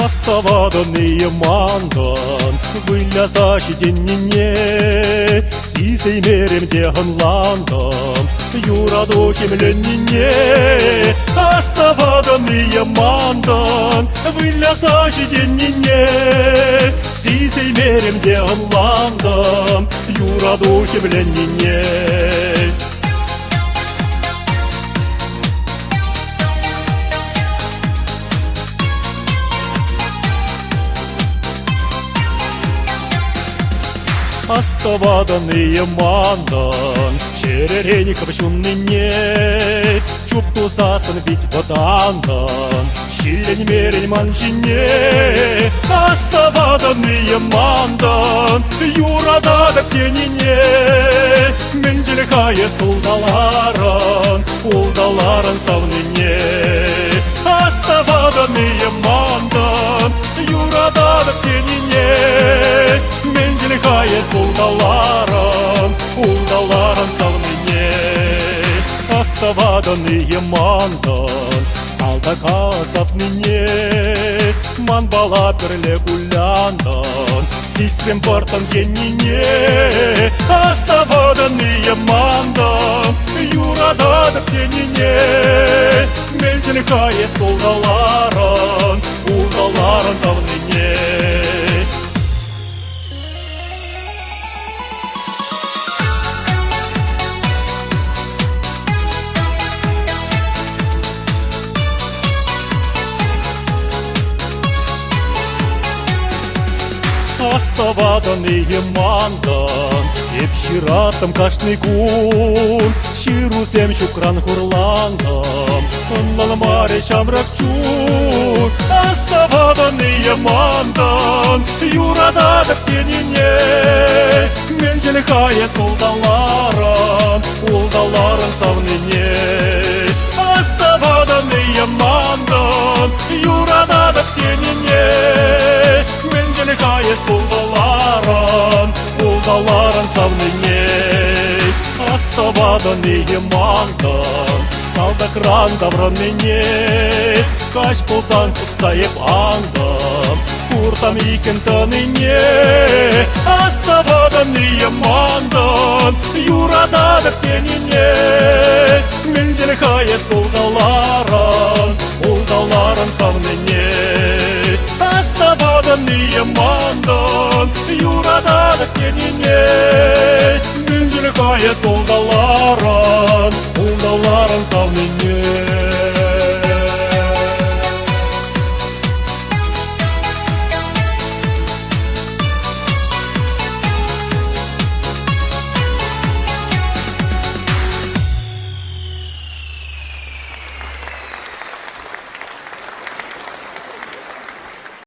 Астабаданные мандан Вылясаши деннине Сисей мерем деган ландам Юрадоким леннине Астабаданные мандан Вылясаши деннине Сисей мерем деган ландам Юрадоким леннине Астабаданные мандан Черерени капшунныне Чупту сасан бить батандан Щилень мерень манжине Астабаданные мандан Юрада да птенине Менделекае сулдаларан Улдаларан савныне Астабаданные мандан Юрада да птенине Менделекае сулдаларан Улдаларан савныне Астабаданные мандан Алдака сапныне Манбала перле гуляндан Систем бартан генине Астабаданные мандан Юрада да птенине Менделекае сулдаларан Улдаларан савныне Астабаданные мандан Епширатам кашный гун Ширусем шукран хурландам Лалмаре шамракчун Астабаданные мандан Юрада да птенине Менделекае сулдаларан Улдаларан савныне Астабаданные мандан Юрада да птенине Менделекае сулдаларан Улдаларан савныне Астабаданные мандан Салдакран давраныне Каш пулсан кутсаеп андам Куртам икен таныне Астабаданные мандан Юрада да птенине Менделекае сулдаларан Улдаларан савныне Астабаданные мандан Юрада да птенине Менделекае сулдаларан Улдаларан савныне